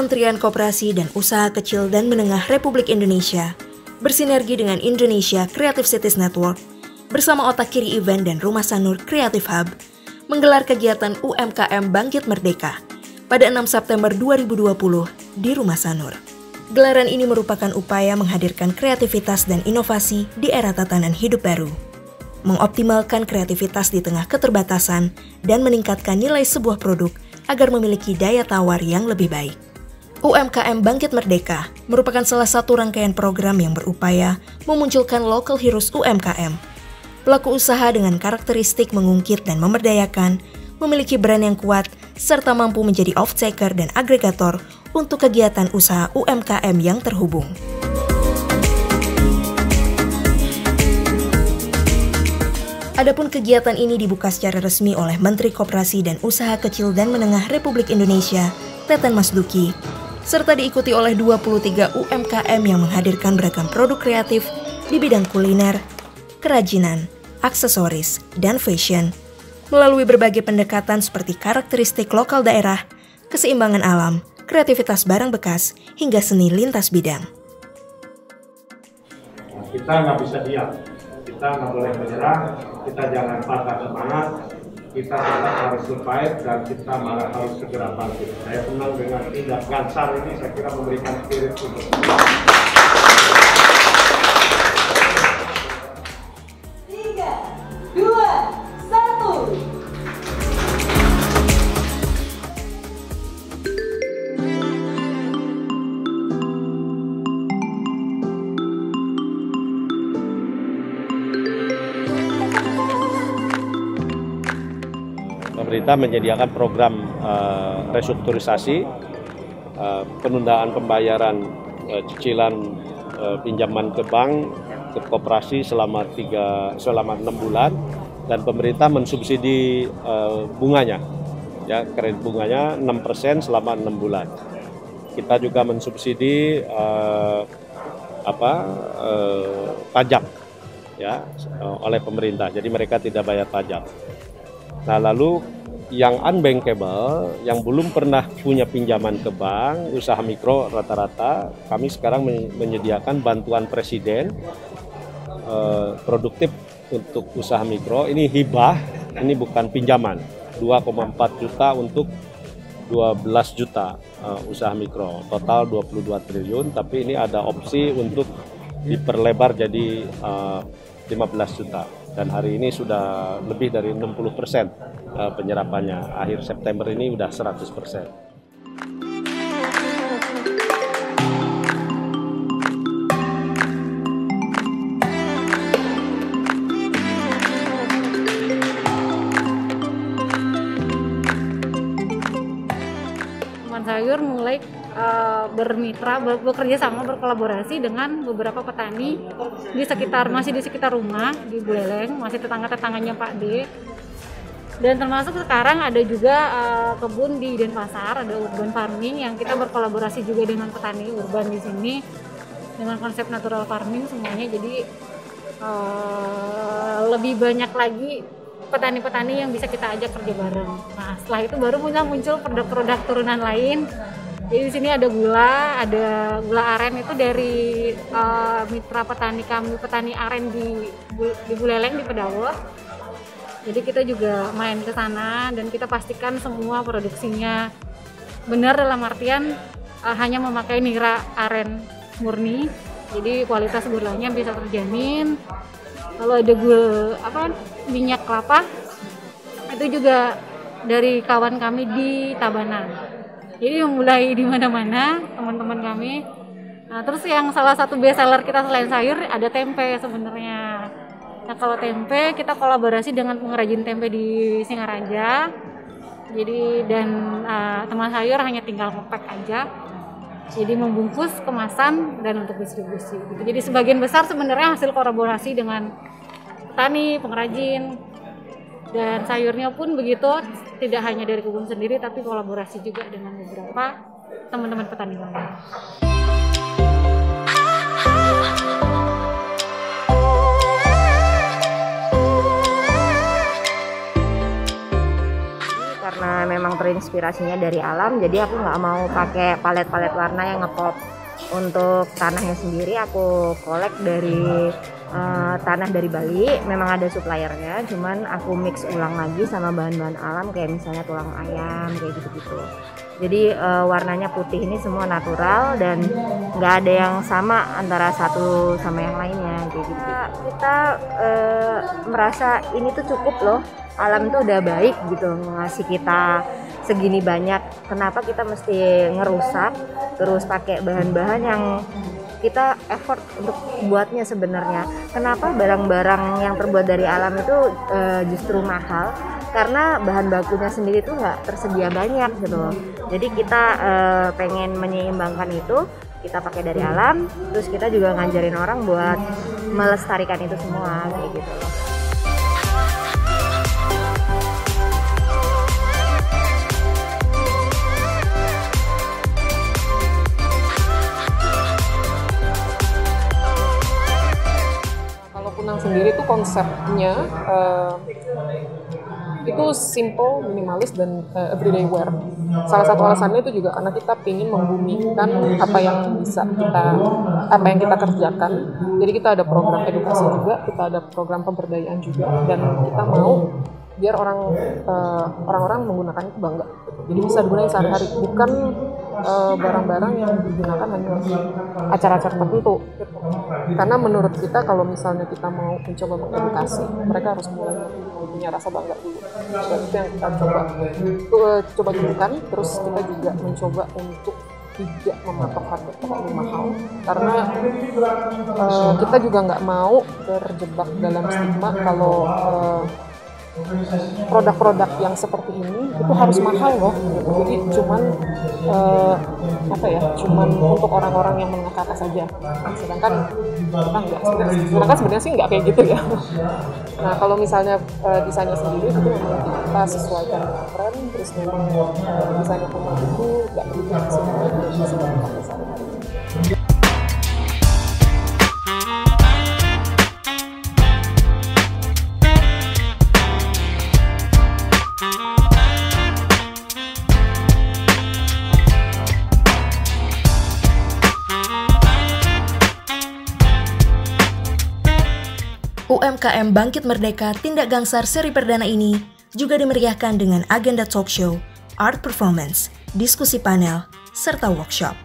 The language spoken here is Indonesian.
Kementerian Koperasi dan Usaha Kecil dan Menengah Republik Indonesia bersinergi dengan Indonesia Creative Cities Network bersama Otak Kiri Event dan Rumah Sanur Creative Hub menggelar kegiatan UMKM Bangkit Merdeka pada 6 September 2020 di Rumah Sanur. Gelaran ini merupakan upaya menghadirkan kreativitas dan inovasi di era tatanan hidup baru, mengoptimalkan kreativitas di tengah keterbatasan, dan meningkatkan nilai sebuah produk agar memiliki daya tawar yang lebih baik. UMKM Bangkit Merdeka merupakan salah satu rangkaian program yang berupaya memunculkan local heroes UMKM. Pelaku usaha dengan karakteristik mengungkit dan memberdayakan, memiliki brand yang kuat, serta mampu menjadi off-taker dan agregator untuk kegiatan usaha UMKM yang terhubung. Adapun kegiatan ini dibuka secara resmi oleh Menteri Koperasi dan Usaha Kecil dan Menengah Republik Indonesia, Teten Mas Duki, serta diikuti oleh 23 UMKM yang menghadirkan beragam produk kreatif di bidang kuliner, kerajinan, aksesoris, dan fashion, melalui berbagai pendekatan seperti karakteristik lokal daerah, keseimbangan alam, kreativitas barang bekas, hingga seni lintas bidang. Kita nggak bisa diam, kita nggak boleh menyerah, kita jangan patah semangat, kita tetap harus survive dan kita malah harus segera bangkit. Saya senang dengan tindak Gansar ini, saya kira memberikan spirit untuk pemerintah menyediakan program restrukturisasi, penundaan pembayaran cicilan pinjaman ke bank, ke koperasi selama 6 bulan, dan pemerintah mensubsidi bunganya, ya, kredit bunganya 6% selama 6 bulan. Kita juga mensubsidi pajak, ya, oleh pemerintah, jadi mereka tidak bayar pajak. Nah, lalu yang unbankable, yang belum pernah punya pinjaman ke bank, usaha mikro rata-rata, kami sekarang menyediakan bantuan presiden produktif untuk usaha mikro. Ini hibah, ini bukan pinjaman, 2,4 juta untuk 12 juta usaha mikro, total 22 triliun, tapi ini ada opsi untuk diperlebar jadi 15 juta. Dan hari ini sudah lebih dari 60% penyerapannya. Akhir September ini udah 100%. Teman Sayur mulai bermitra, bekerja sama, berkolaborasi dengan beberapa petani masih di sekitar rumah di Buleleng, masih tetangga-tetangganya Pak D. Dan termasuk sekarang ada juga kebun di Denpasar, ada urban farming yang kita berkolaborasi juga dengan petani urban di sini dengan konsep natural farming semuanya. Jadi lebih banyak lagi petani-petani yang bisa kita ajak kerja bareng. Nah, setelah itu baru muncul produk-produk turunan lain. Jadi di sini ada gula aren itu dari mitra petani kami, petani aren di Buleleng di Pedawo. Jadi kita juga main ke sana dan kita pastikan semua produksinya benar dalam artian hanya memakai nira aren murni. Jadi kualitas gulanya bisa terjamin. Kalau ada minyak kelapa itu juga dari kawan kami di Tabanan. Jadi mulai di mana-mana teman-teman kami. Nah, terus yang salah satu best seller kita selain sayur ada tempe sebenarnya. Nah, kalau tempe kita kolaborasi dengan pengrajin tempe di Singaraja. Jadi teman sayur hanya tinggal nge-pack aja. Jadi membungkus, kemasan, dan untuk distribusi. Jadi sebagian besar sebenarnya hasil kolaborasi dengan petani, pengrajin, dan sayurnya pun begitu, tidak hanya dari kebun sendiri, tapi kolaborasi juga dengan beberapa teman-teman petani lain. Karena memang inspirasinya dari alam, jadi aku nggak mau pakai palet-palet warna yang ngepop. Untuk tanahnya sendiri aku kolek dari tanah dari Bali, memang ada suppliernya, cuman aku mix ulang lagi sama bahan-bahan alam kayak misalnya tulang ayam kayak gitu-gitu. Jadi warnanya putih ini semua natural dan nggak ada yang sama antara satu sama yang lainnya kayak gitu. Kita merasa ini tuh cukup loh, alam tuh udah baik gitu ngasih kita segini banyak. Kenapa kita mesti ngerusak terus pakai bahan-bahan yang kita effort untuk buatnya sebenarnya. Kenapa barang-barang yang terbuat dari alam itu justru mahal? Karena bahan bakunya sendiri tuh nggak tersedia banyak gitu loh. Jadi kita pengen menyeimbangkan itu, kita pakai dari alam, terus kita juga ngajarin orang buat melestarikan itu semua kayak gitu loh. Kunang sendiri tuh konsepnya itu simple, minimalis, dan everyday wear. Salah satu alasannya itu juga karena kita ingin membumikan apa yang kita kerjakan. Jadi kita ada program edukasi juga, kita ada program pemberdayaan juga, dan kita mau biar orang-orang menggunakan itu bangga. Jadi bisa digunakan sehari-hari, bukan barang-barang yang digunakan hanya acara-acara tertentu. Karena menurut kita kalau misalnya kita mau mencoba mengedukasi, mereka harus mulai punya rasa bangga dulu. Dan itu yang kita coba tunjukkan. Terus kita juga mencoba untuk tidak mematok harga terlalu mahal, karena kita juga nggak mau terjebak dalam stigma kalau produk-produk yang seperti ini itu harus mahal loh. Jadi cuman untuk orang-orang yang menengah ke atas saja. Sedangkan kita enggak. Sedangkan sebenarnya sih nggak kayak gitu ya. Nah, kalau misalnya desainnya sendiri itu memang kita sesuaikan dengan tren, terus memang desainnya pun itu nggak perlu sehari-hari. UMKM Bangkit Merdeka Tindak Gangsar seri perdana ini juga dimeriahkan dengan agenda talk show, art performance, diskusi panel, serta workshop.